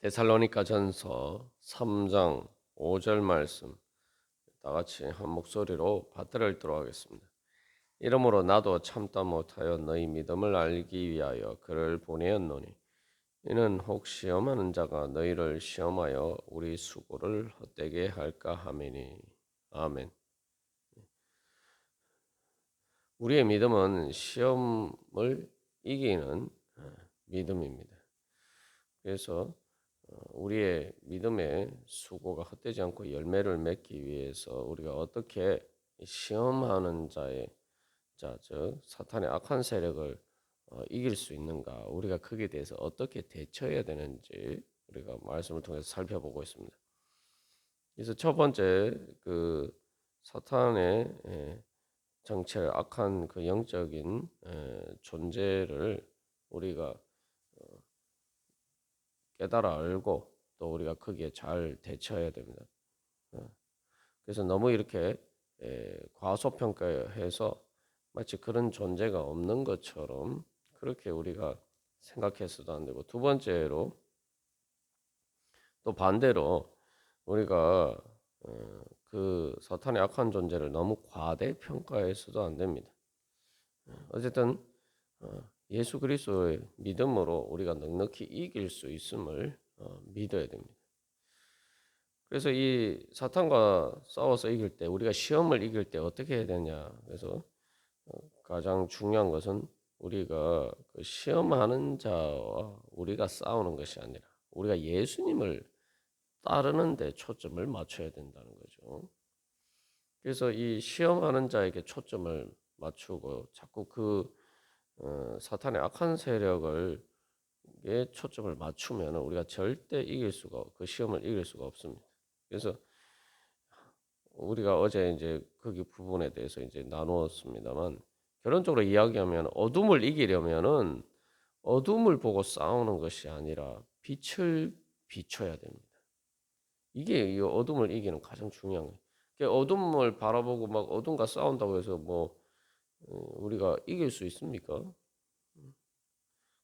데살로니가 전서 3장 5절 말씀 다 같이 한 목소리로 받들어 읽도록 하겠습니다. 이러므로 나도 참다 못하여 너희 믿음을 알기 위하여 그를 보내었노니 이는 혹 시험하는 자가 너희를 시험하여 우리 수고를 헛되게 할까 함이니. 아멘. 우리의 믿음은 시험을 이기는 믿음입니다. 그래서 우리의 믿음의 수고가 헛되지 않고 열매를 맺기 위해서 우리가 어떻게 시험하는 즉 사탄의 악한 세력을 이길 수 있는가, 우리가 거기에 대해서 어떻게 대처해야 되는지 우리가 말씀을 통해서 살펴보고 있습니다. 그래서 첫 번째 그 사탄의 정체, 악한 그 영적인 존재를 우리가 깨달아 알고 또 우리가 거기에 잘 대처해야 됩니다. 그래서 너무 이렇게 과소평가해서 마치 그런 존재가 없는 것처럼 그렇게 우리가 생각해서도 안 되고, 두 번째로 또 반대로 우리가 그 사탄의 악한 존재를 너무 과대평가해서도 안 됩니다. 어쨌든 예수 그리스도의 믿음으로 우리가 넉넉히 이길 수 있음을 믿어야 됩니다. 그래서 이 사탄과 싸워서 이길 때, 우리가 시험을 이길 때 어떻게 해야 되냐. 그래서 가장 중요한 것은 우리가 그 시험하는 자와 우리가 싸우는 것이 아니라 우리가 예수님을 따르는 데 초점을 맞춰야 된다는 거죠. 그래서 이 시험하는 자에게 초점을 맞추고 자꾸 그 사탄의 악한 세력을 초점을 맞추면 우리가 절대 그 시험을 이길 수가 없습니다. 그래서 우리가 어제 이제 거기 부분에 대해서 이제 나누었습니다만, 결론적으로 이야기하면 어둠을 이기려면은 어둠을 보고 싸우는 것이 아니라 빛을 비춰야 됩니다. 이게 이 어둠을 이기는 가장 중요한 거예요. 그러니까 어둠을 바라보고 막 어둠과 싸운다고 해서 뭐 우리가 이길 수 있습니까?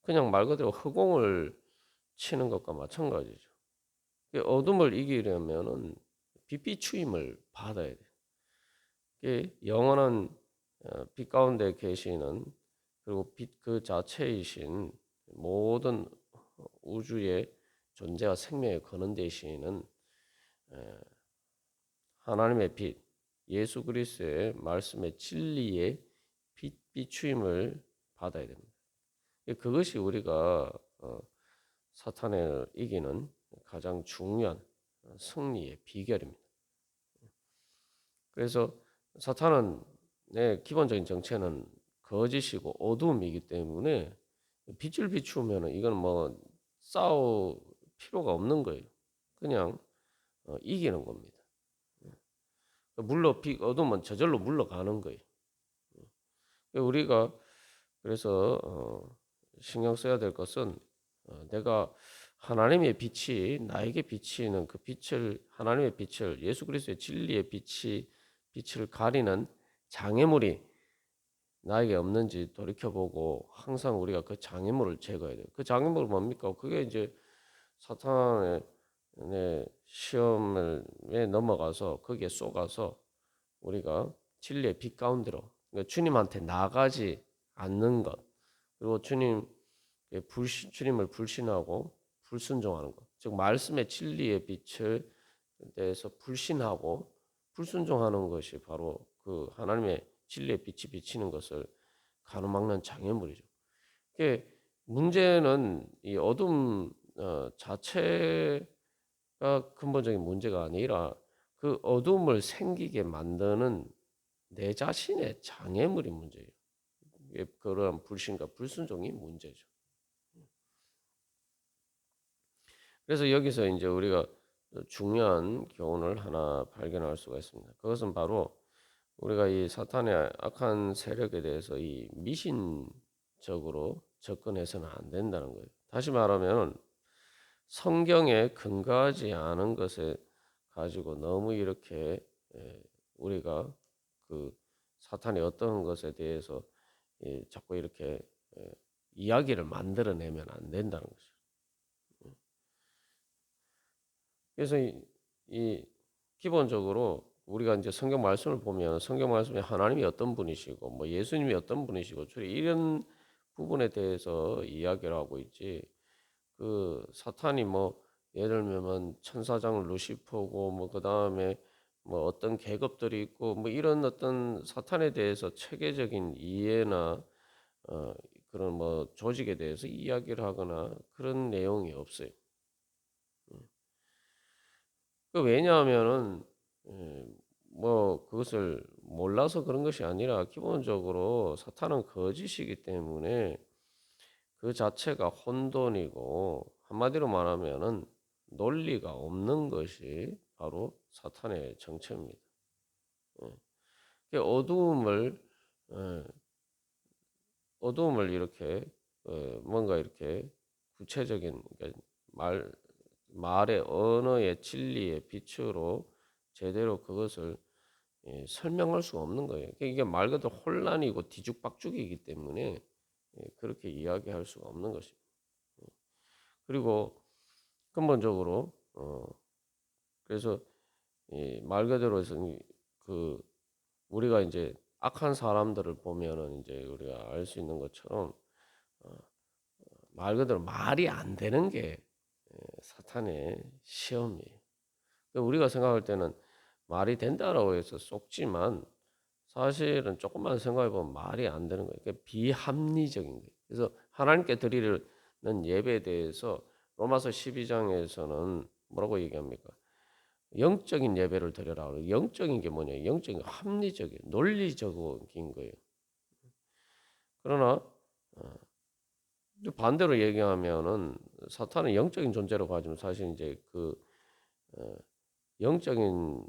그냥 말 그대로 허공을 치는 것과 마찬가지죠. 어둠을 이기려면은 빛비추임을 받아야 돼요. 영원한 빛 가운데 계시는, 그리고 빛 그 자체이신 모든 우주의 존재와 생명의 근원 되시는 하나님의 빛, 예수 그리스도의 말씀의 진리의 빛 비추임을 받아야 됩니다. 그것이 우리가 사탄을 이기는 가장 중요한 승리의 비결입니다. 그래서 사탄은 기본적인 정체는 거짓이고 어두움이기 때문에 빛을 비추면 이건 뭐 싸울 필요가 없는 거예요. 그냥 이기는 겁니다. 어둠은 저절로 물러가는 거예요. 우리가 그래서 신경 써야 될 것은 내가 하나님의 빛이 나에게 비치는 그 빛을, 하나님의 빛을, 예수 그리스도의 진리의 빛을 가리는 장애물이 나에게 없는지 돌이켜보고 항상 우리가 그 장애물을 제거해야 돼요. 그 장애물은 뭡니까? 그게 이제 사탄의 시험에 넘어가서 거기에 쏘가서 우리가 진리의 빛 가운데로, 그러니까 주님한테 나가지 않는 것, 그리고 주님을 불신하고 불순종하는 것, 즉 말씀의 진리의 빛을 대해서 불신하고 불순종하는 것이 바로 그 하나님의 진리의 빛이 비치는 것을 가로막는 장애물이죠. 문제는 이 어둠 자체가 근본적인 문제가 아니라 그 어둠을 생기게 만드는 내 자신의 장애물이 문제예요. 그러한 불신과 불순종이 문제죠. 그래서 여기서 이제 우리가 중요한 교훈을 하나 발견할 수가 있습니다. 그것은 바로 우리가 이 사탄의 악한 세력에 대해서 이 미신적으로 접근해서는 안 된다는 거예요. 다시 말하면 성경에 근거하지 않은 것에 가지고 너무 이렇게 우리가 그 사탄이 어떤 것에 대해서 자꾸 이렇게 이야기를 만들어내면 안 된다는 거죠. 그래서 이 기본적으로 우리가 이제 성경 말씀을 보면 성경 말씀에 하나님이 어떤 분이시고 뭐 예수님이 어떤 분이시고 주로 이런 부분에 대해서 이야기를 하고 있지. 그 사탄이 뭐 예를 들면 천사장 루시퍼고 뭐 그다음에 뭐 어떤 계급들이 있고 뭐 이런 어떤 사탄에 대해서 체계적인 이해나 어 그런 뭐 조직에 대해서 이야기를 하거나 그런 내용이 없어요. 그 왜냐하면은 뭐 그것을 몰라서 그런 것이 아니라 기본적으로 사탄은 거짓이기 때문에 그 자체가 혼돈이고 한마디로 말하면은 논리가 없는 것이 바로 사탄의 정체입니다. 예. 그 예, 어두움을 이렇게 뭔가 이렇게 구체적인 그러니까 말 말의 언어의 진리의 빛으로 제대로 그것을 설명할 수가 없는 거예요. 그러니까 이게 말 그대로 혼란이고 뒤죽박죽이기 때문에 그렇게 이야기할 수가 없는 것입니다. 그리고 근본적으로 그래서 말 그대로 해서 그 우리가 이제 악한 사람들을 보면은 이제 우리가 알 수 있는 것처럼 말 그대로 말이 안 되는 게 사탄의 시험이에요. 그러니까 우리가 생각할 때는 말이 된다라고 해서 속지만 사실은 조금만 생각해 보면 말이 안 되는 거예요. 그러니까 비합리적인 거예요. 그래서 하나님께 드리는 예배에 대해서 로마서 12장에서는 뭐라고 얘기합니까? 영적인 예배를 드려라. 영적인 게 뭐냐? 영적인 합리적인 논리적인 거예요. 그러나 반대로 얘기하면은 사탄은 영적인 존재로 가지면 사실 이제 그 어, 영적인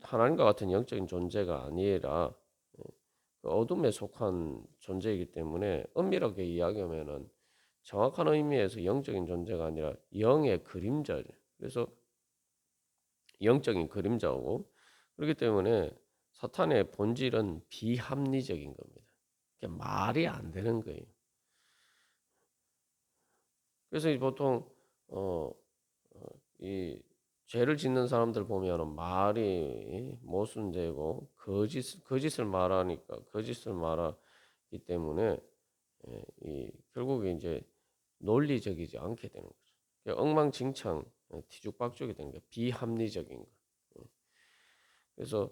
하나님과 같은 영적인 존재가 아니라 그 어둠에 속한 존재이기 때문에 엄밀하게 이야기하면은 정확한 의미에서 영적인 존재가 아니라 영의 그림자죠. 그래서 영적인 그림자고 그렇기 때문에 사탄의 본질은 비합리적인 겁니다. 말이 안 되는 거예요. 그래서 보통 어, 이 죄를 짓는 사람들 보면은 말이 모순되고 거짓을 말하니까 거짓을 말하기 때문에 이 결국에 이제 논리적이지 않게 되는 거죠. 그러니까 엉망진창 뒤죽박죽이 되는 거 비합리적인 거. 그래서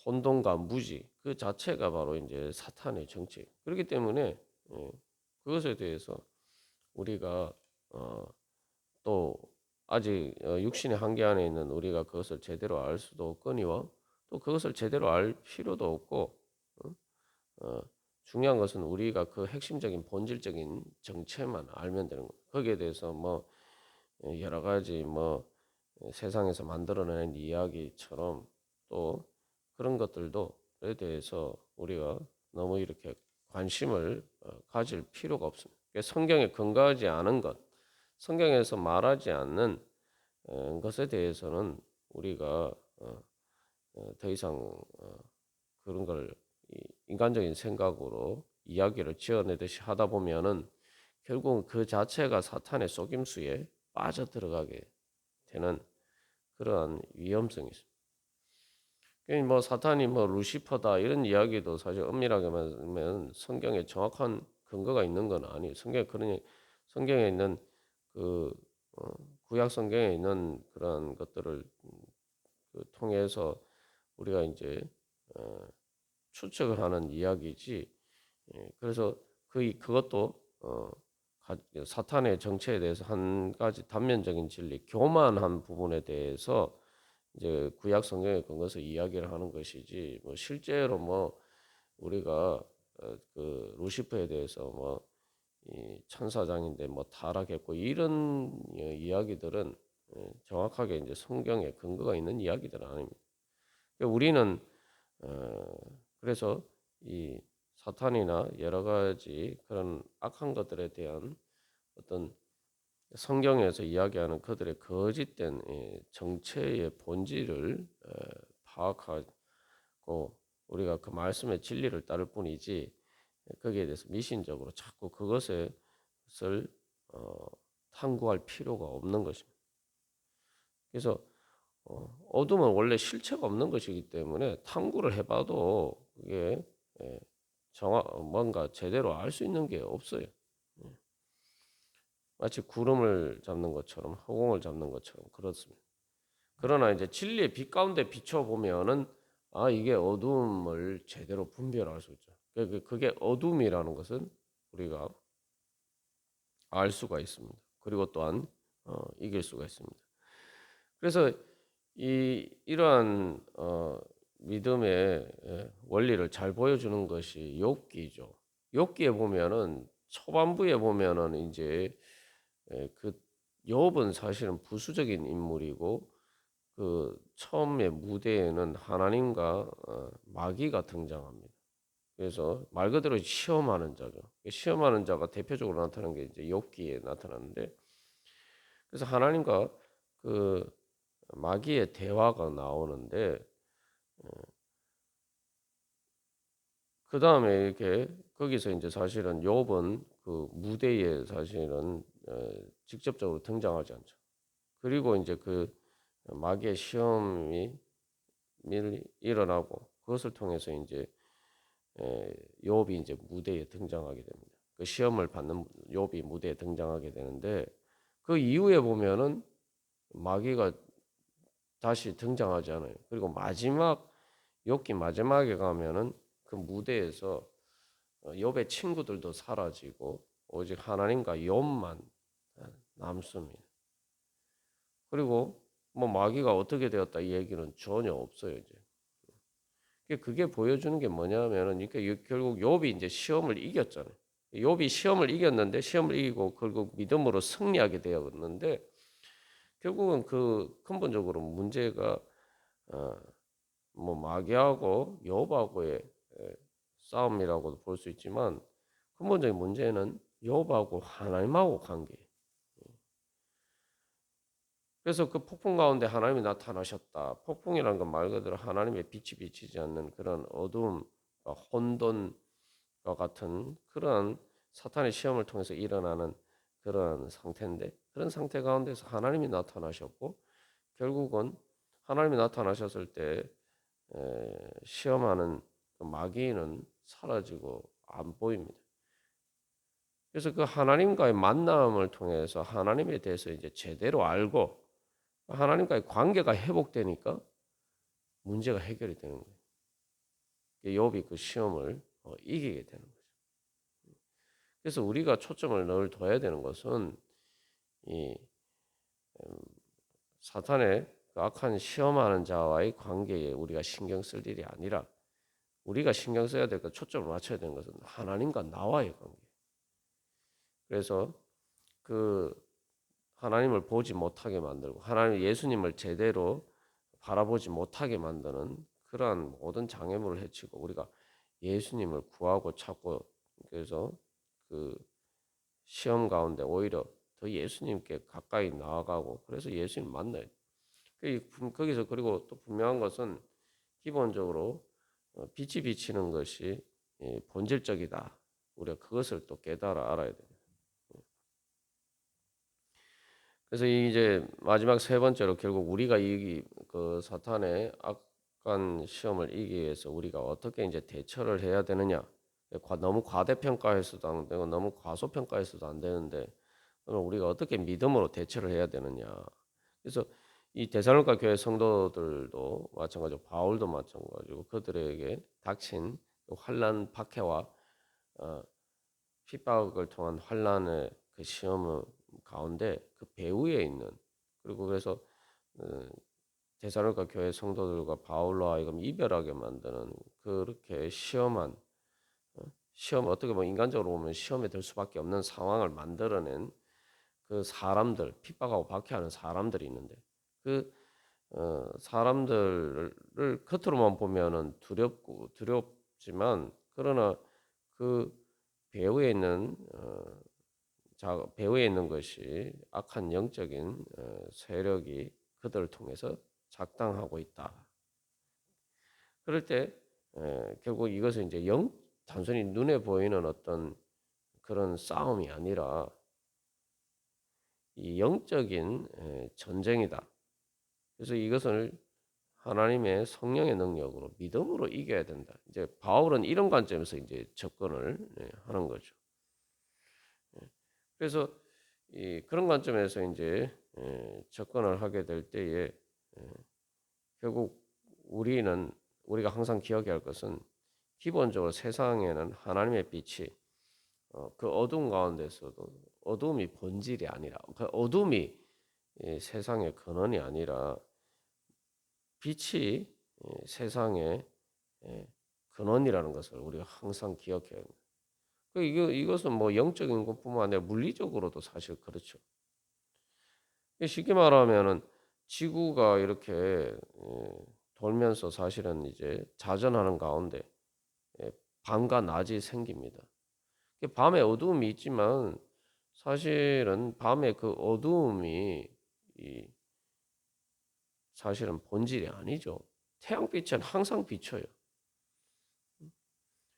혼돈과 무지 그 자체가 바로 이제 사탄의 정체. 그렇기 때문에 그것에 대해서 우리가 또 아직 육신의 한계 안에 있는 우리가 그것을 제대로 알 수도 없거니와 또 그것을 제대로 알 필요도 없고 어? 어, 중요한 것은 우리가 그 핵심적인 본질적인 정체만 알면 되는 거예요. 거기에 대해서 뭐 여러 가지 뭐 세상에서 만들어낸 이야기처럼 또 그런 것들도에 대해서 우리가 너무 이렇게 관심을 가질 필요가 없습니다. 그러니까 성경에 근거하지 않은 것, 성경에서 말하지 않는 것에 대해서는 우리가 더 이상 그런 걸 인간적인 생각으로 이야기를 지어내듯이 하다 보면은 결국은 그 자체가 사탄의 속임수에 빠져들어가게 되는 그러한 위험성이 있습니다. 그러니까 뭐 사탄이 뭐 루시퍼다 이런 이야기도 사실 엄밀하게 말하면 성경에 정확한 근거가 있는 건 아니에요. 성경에 있는 그 구약 성경에 있는 그런 것들을 그 통해서 우리가 이제 어, 추측을 하는 이야기지. 그래서 그것도 사탄의 정체에 대해서 한 가지 단면적인 진리, 교만한 부분에 대해서 이제 구약 성경에 근거해서 이야기를 하는 것이지. 뭐 실제로 뭐 우리가 그 루시퍼에 대해서 뭐 이 천사장인데 뭐 타락했고 이런 이야기들은 정확하게 이제 성경에 근거가 있는 이야기들은 아닙니다. 그러니까 우리는 어, 그래서 이 사탄이나 여러 가지 그런 악한 것들에 대한 어떤 성경에서 이야기하는 그들의 거짓된 정체의 본질을 파악하고 우리가 그 말씀의 진리를 따를 뿐이지 거기에 대해서 미신적으로 자꾸 그것을 탐구할 필요가 없는 것입니다. 그래서 어둠은 원래 실체가 없는 것이기 때문에 탐구를 해봐도 그게 예, 뭔가 제대로 알 수 있는 게 없어요. 예. 마치 구름을 잡는 것처럼 허공을 잡는 것처럼 그렇습니다. 그러나 이제 진리의 빛 가운데 비춰 보면은 이게 어둠을 제대로 분별할 수 있죠. 그게 어둠이라는 것은 우리가 알 수가 있습니다. 그리고 또한 이길 수가 있습니다. 그래서 이러한 믿음의 원리를 잘 보여주는 것이 욥기죠. 욥기에 보면은 초반부에 보면은 이제 그 욥은 사실은 부수적인 인물이고 그 처음에 무대에는 하나님과 마귀가 등장합니다. 그래서 말 그대로 시험하는 자죠. 시험하는 자가 대표적으로 나타나는 게 이제 욥기에 나타나는데 그래서 하나님과 그 마귀의 대화가 나오는데 그 다음에 이렇게 거기서 이제 사실은 욥은 그 무대에 사실은 직접적으로 등장하지 않죠. 그리고 이제 그 마귀의 시험이 일어나고 그것을 통해서 이제 욥이 이제 무대에 등장하게 됩니다. 그 시험을 받는 욥이 무대에 등장하게 되는데 그 이후에 보면은 마귀가 다시 등장하지 않아요. 그리고 욥기 마지막에 가면은 그 무대에서 욥의 친구들도 사라지고 오직 하나님과 욥만 남습니다. 그리고 뭐 마귀가 어떻게 되었다 이 얘기는 전혀 없어요. 이제 그게 보여주는 게 뭐냐면은 이게 결국 욥이 이제 시험을 이겼잖아요. 욥이 시험을 이겼는데 시험을 이기고 결국 믿음으로 승리하게 되었는데 결국은 그 근본적으로 문제가 어, 뭐 마귀하고 욥하고의 싸움이라고도 볼 수 있지만 근본적인 문제는 욥하고 하나님하고 관계예요. 그래서 그 폭풍 가운데 하나님이 나타나셨다. 폭풍이라는 건 말 그대로 하나님의 빛이 비치지 않는 그런 어두움, 혼돈과 같은 그런 사탄의 시험을 통해서 일어나는 그런 상태인데 그런 상태 가운데서 하나님이 나타나셨고 결국은 하나님이 나타나셨을 때 시험하는 그 마귀는 사라지고 안 보입니다. 그래서 그 하나님과의 만남을 통해서 하나님에 대해서 이제 제대로 알고 하나님과의 관계가 회복되니까 문제가 해결이 되는 거예요. 욥이 그 시험을 이기게 되는 거죠. 그래서 우리가 초점을 늘 둬야 되는 것은 이 사탄의 그 악한 시험하는 자와의 관계에 우리가 신경 쓸 일이 아니라 우리가 신경 써야 될 것, 초점을 맞춰야 되는 것은 하나님과 나와의 관계. 그래서 그 하나님을 보지 못하게 만들고 하나님 예수님을 제대로 바라보지 못하게 만드는 그러한 모든 장애물을 해치고 우리가 예수님을 구하고 찾고 그래서 그 시험 가운데 오히려 더 예수님께 가까이 나아가고 그래서 예수님 만나요. 거기서 그리고 또 분명한 것은 기본적으로 빛이 비치는 것이 본질적이다. 우리가 그것을 또 깨달아 알아야 됩니다. 그래서 이제 마지막 세 번째로 결국 우리가 그 사탄의 악한 시험을 이기기 위해서 우리가 어떻게 이제 대처를 해야 되느냐? 너무 과대평가해서도 안 되고 너무 과소평가해서도 안 되는데 그럼 우리가 어떻게 믿음으로 대처를 해야 되느냐? 그래서 이 데살로니가 교회 성도들도 마찬가지고 바울도 마찬가지고 그들에게 닥친 환난 박해와 어, 핍박을 통한 환난의 그 시험 가운데 그 배후에 있는 그리고 그래서 어, 데살로니가 교회 성도들과 바울로 하여금 이별하게 만드는 그렇게 시험 어떻게 보면 인간적으로 보면 시험에 들 수밖에 없는 상황을 만들어낸 그 사람들 핍박하고 박해하는 사람들이 있는데 그 사람들을 겉으로만 보면은 두렵지만 그러나 그 배후에 있는 배후에 있는 것이 악한 영적인 세력이 그들을 통해서 작당하고 있다. 그럴 때 결국 이것은 이제 단순히 눈에 보이는 어떤 그런 싸움이 아니라 이 영적인 전쟁이다. 그래서 이것을 하나님의 성령의 능력으로 믿음으로 이겨야 된다. 이제 바울은 이런 관점에서 이제 접근을 하는 거죠. 그래서 그런 관점에서 이제 접근을 하게 될 때에 결국 우리가 항상 기억해야 할 것은 기본적으로 세상에는 하나님의 빛이 그 어둠 가운데서도 어둠이 본질이 아니라 그 어둠이 세상의 근원이 아니라 빛이 세상의 근원이라는 것을 우리가 항상 기억해야 합니다. 이것은 뭐 영적인 것뿐만 아니라 물리적으로도 사실 그렇죠. 쉽게 말하면은 지구가 이렇게 돌면서 사실은 이제 자전하는 가운데 밤과 낮이 생깁니다. 밤에 어두움이 있지만 사실은 밤에 그 어두움이 사실은 본질이 아니죠. 태양빛은 항상 비쳐요.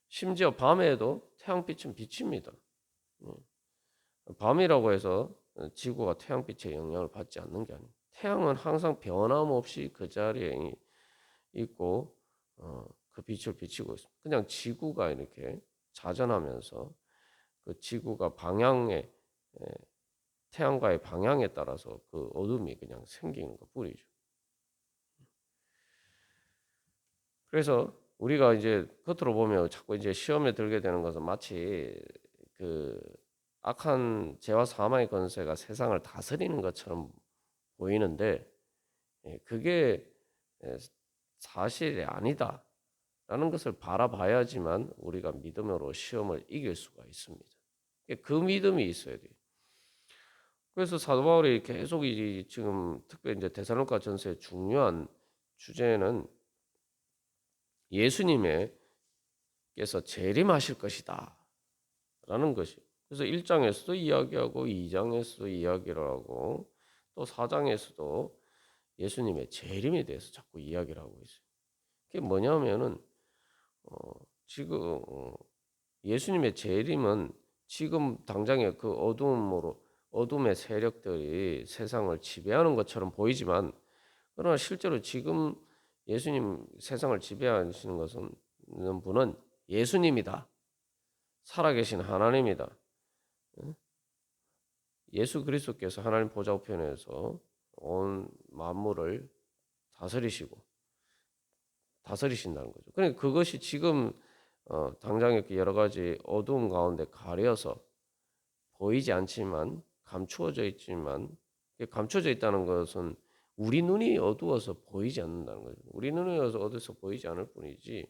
심지어 밤에도 태양빛은 비칩니다. 밤이라고 해서 지구가 태양빛의 영향을 받지 않는 게 아니에요. 태양은 항상 변함없이 그 자리에 있고 그 빛을 비치고 있습니다. 그냥 지구가 이렇게 자전하면서 그 지구가 방향에 태양과의 방향에 따라서 그 어둠이 그냥 생기는 것 뿐이죠. 그래서 우리가 이제 겉으로 보면 자꾸 이제 시험에 들게 되는 것은 마치 그 악한 죄와 사망의 권세가 세상을 다스리는 것처럼 보이는데 그게 사실이 아니다라는 것을 바라봐야지만 우리가 믿음으로 시험을 이길 수가 있습니다. 그 믿음이 있어야 돼요. 그래서 사도 바울이 계속 지금 특별히 이제 데살로니가 전서의 중요한 주제는 예수님께서 재림하실 것이다 라는 것이. 그래서 1장에서도 이야기하고 2장에서도 이야기를 하고 또 4장에서도 예수님의 재림에 대해서 자꾸 이야기를 하고 있어요. 그게 뭐냐면은 지금 예수님의 재림은 지금 당장의 그 어둠의 세력들이 세상을 지배하는 것처럼 보이지만 그러나 실제로 지금 예수님 세상을 지배하시는 것은 분은 예수님이다. 살아계신 하나님이다. 예수 그리스도께서 하나님 보좌 우편에서 온 만물을 다스리신다는 거죠. 그러니까 그것이 지금 당장 이렇게 여러 가지 어두운 가운데 가려서 보이지 않지만 감추어져 있다는 것은 우리 눈이 어두워서 보이지 않는다는 거죠. 우리 눈이 어두워서 보이지 않을 뿐이지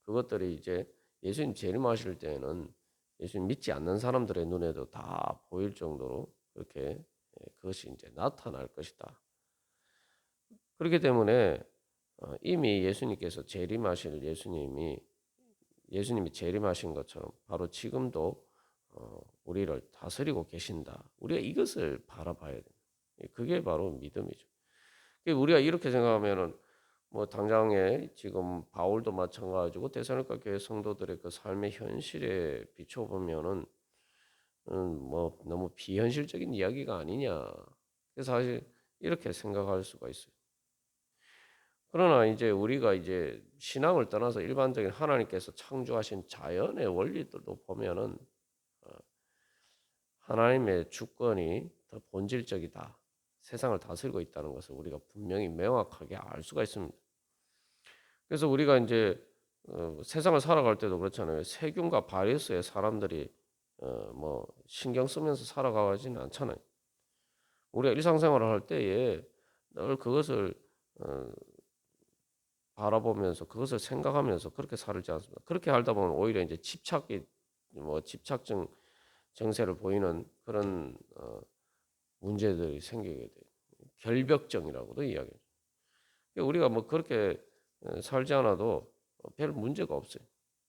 그것들이 이제 예수님 재림하실 때는 예수님 믿지 않는 사람들의 눈에도 다 보일 정도로 그렇게 그것이 이제 나타날 것이다. 그렇기 때문에 이미 예수님께서 예수님이 재림하신 것처럼 바로 지금도 우리를 다스리고 계신다. 우리가 이것을 바라봐야 돼요. 그게 바로 믿음이죠. 우리가 이렇게 생각하면은 뭐 당장에 지금 바울도 마찬가지고 데살로니가 교회 성도들의 그 삶의 현실에 비춰보면은 뭐 너무 비현실적인 이야기가 아니냐. 그래서 사실 이렇게 생각할 수가 있어요. 그러나 이제 우리가 이제 신앙을 떠나서 일반적인 하나님께서 창조하신 자연의 원리들도 보면은 하나님의 주권이 더 본질적이다. 세상을 다스리고 있다는 것을 우리가 분명히 명확하게 알 수가 있습니다. 그래서 우리가 이제 세상을 살아갈 때도 그렇잖아요. 세균과 바이러스에 사람들이 뭐 신경 쓰면서 살아가지는 않잖아요. 우리가 일상생활을 할 때에 늘 그것을 바라보면서 그것을 생각하면서 그렇게 살지 않습니다. 그렇게 살다 보면 오히려 이제 집착증 증세를 보이는 그런 문제들이 생기게 돼요. 결벽증이라고도 이야기해요. 우리가 뭐 그렇게 살지 않아도 별 문제가 없어요.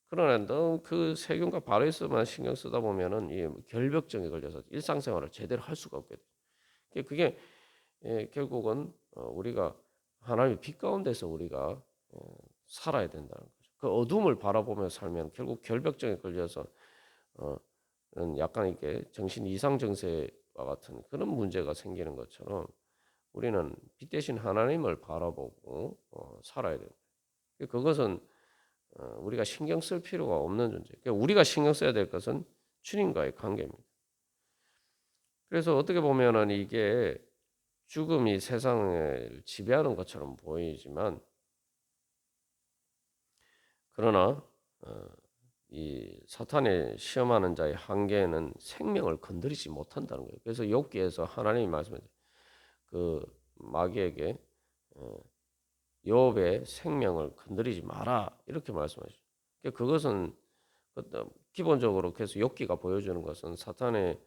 그러나 너무 그 세균과 바이러스만 신경 쓰다 보면은 이 결벽증에 걸려서 일상생활을 제대로 할 수가 없게 돼요. 그게 결국은 우리가 하나님의 빛 가운데서 우리가 살아야 된다는 거죠. 그 어둠을 바라보며 살면 결국 결벽증에 걸려서 약간 이렇게 정신 이상 증세와 같은 그런 문제가 생기는 것처럼 우리는 빛 대신 하나님을 바라보고 살아야 됩니다. 그것은 우리가 신경 쓸 필요가 없는 존재. 그러니까 우리가 신경 써야 될 것은 주님과의 관계입니다. 그래서 어떻게 보면은 이게 죽음이 세상을 지배하는 것처럼 보이지만, 그러나 이 사탄의 시험하는 자의 한계는 생명을 건드리지 못한다는 거예요. 그래서 욥기에서 하나님이 말씀하세요. 그 마귀에게 욥의 생명을 건드리지 마라 이렇게 말씀하시죠. 그것은 기본적으로 그래서 욥기가 보여주는 것은 사탄은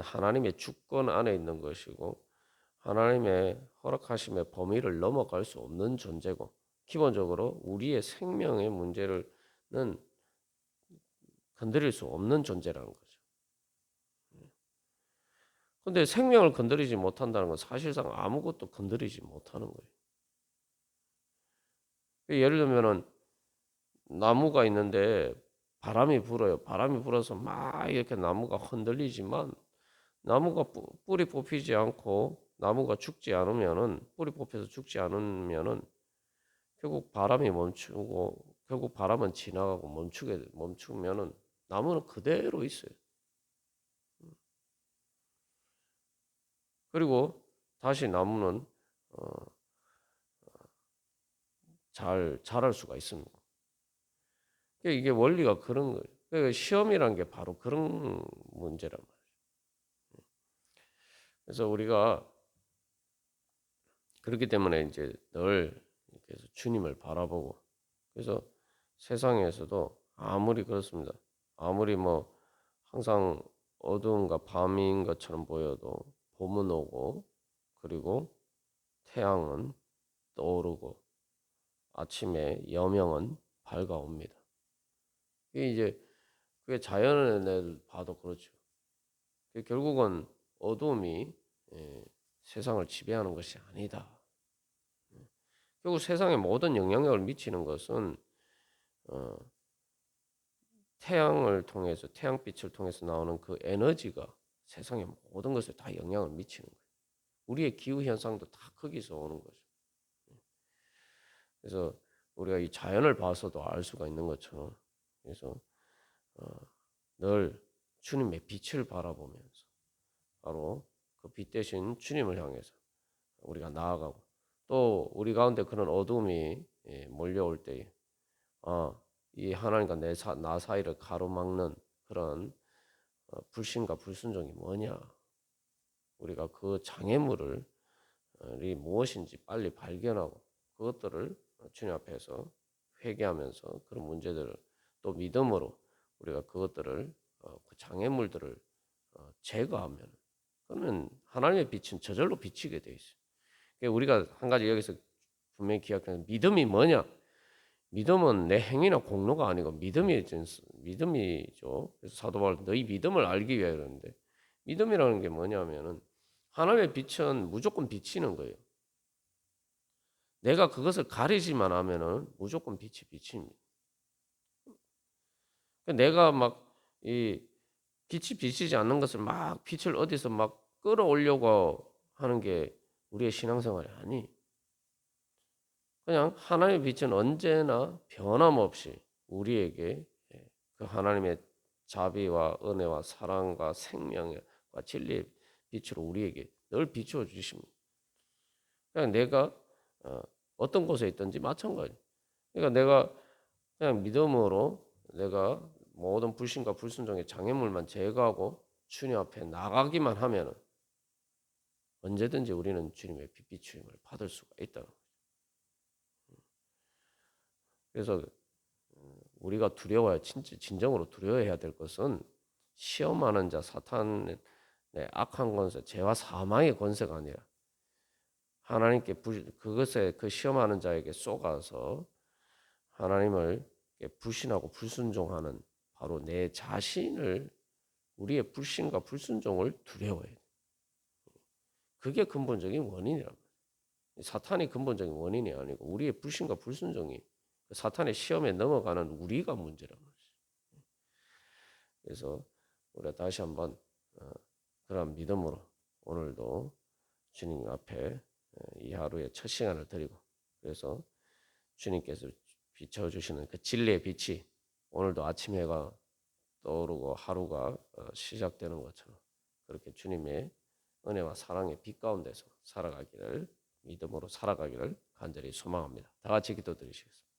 하나님의 주권 안에 있는 것이고 하나님의 허락하심의 범위를 넘어갈 수 없는 존재고, 기본적으로 우리의 생명의 문제는 건드릴 수 없는 존재라는 거죠. 근데 생명을 건드리지 못한다는 건 사실상 아무것도 건드리지 못하는 거예요. 예를 들면은 나무가 있는데 바람이 불어요. 바람이 불어서 막 이렇게 나무가 흔들리지만 나무가 뿌리 뽑히지 않고 나무가 죽지 않으면은, 뿌리 뽑혀서 죽지 않으면은 결국 바람이 멈추고, 결국 바람은 지나가고 멈추면은 나무는 그대로 있어요. 그리고 다시 나무는 잘 자랄 수가 있습니다. 이게 원리가 그런 거예요. 그러니까 시험이란 게 바로 그런 문제란 말이에요. 그래서 우리가 그렇기 때문에 이제 늘 그래서 주님을 바라보고, 그래서 세상에서도 아무리 그렇습니다. 아무리 뭐 항상 어두움과 밤인 것처럼 보여도 봄은 오고, 그리고 태양은 떠오르고, 아침에 여명은 밝아옵니다. 이게 이제 그게 자연을 봐도 그렇죠. 결국은 어두움이 세상을 지배하는 것이 아니다. 결국 세상에 모든 영향력을 미치는 것은 어, 태양을 통해서, 태양빛을 통해서 나오는 그 에너지가 세상의 모든 것에 다 영향을 미치는 거예요. 우리의 기후 현상도 다 거기서 오는 거죠. 그래서 우리가 이 자연을 봐서도 알 수가 있는 것처럼, 그래서 늘 주님의 빛을 바라보면서 바로 그 빛 대신 주님을 향해서 우리가 나아가고, 또 우리 가운데 그런 어둠이 몰려올 때에 이 하나님과 나 사이를 가로막는 그런 불신과 불순종이 뭐냐, 우리가 그 장애물을 이 무엇인지 빨리 발견하고 그것들을 주님 앞에서 회개하면서 그런 문제들을 또 믿음으로 우리가 그것들을 그 장애물들을 제거하면, 그러면 하나님의 빛은 저절로 비치게 돼 있어요. 그러니까 우리가 한 가지 여기서 분명히 기억하는, 믿음이 뭐냐? 믿음은 내 행위나 공로가 아니고 믿음이죠. 그래서 사도 바울은 너희 믿음을 알기 위하여 그러는데, 믿음이라는 게 뭐냐면은 하나님의 빛은 무조건 비치는 거예요. 내가 그것을 가리지만 하면은 무조건 빛이 비칩니다. 내가 막 이 빛이 비치지 않는 것을 막 빛을 어디서 막 끌어오려고 하는 게 우리의 신앙생활이 아니. 그냥 하나님의 빛은 언제나 변함없이 우리에게 그 하나님의 자비와 은혜와 사랑과 생명과 진리의 빛으로 우리에게 늘 비추어 주십니다. 그냥 내가 어떤 곳에 있든지 마찬가지. 그러니까 내가 그냥 믿음으로 내가 모든 불신과 불순종의 장애물만 제거하고 주님 앞에 나가기만 하면 언제든지 우리는 주님의 빛 비추임을 받을 수가 있다. 그래서 우리가 진정으로 두려워해야 될 것은 시험하는 자 사탄의 악한 권세, 죄와 사망의 권세가 아니라 하나님께 그것에 그 시험하는 자에게 쏘가서 하나님을 불신하고 불순종하는 바로 내 자신을, 우리의 불신과 불순종을 두려워해요. 그게 근본적인 원인이란 말이에요. 사탄이 근본적인 원인이 아니고 우리의 불신과 불순종이 사탄의 시험에 넘어가는 우리가 문제란 말이죠. 그래서 우리가 다시 한번 그런 믿음으로 오늘도 주님 앞에 이 하루의 첫 시간을 드리고 그래서 주님께서 비춰주시는 그 진리의 빛이 오늘도 아침 해가 떠오르고 하루가 시작되는 것처럼 그렇게 주님의 은혜와 사랑의 빛 가운데서 살아가기를 믿음으로 살아가기를 간절히 소망합니다. 다 같이 기도드리시겠습니다.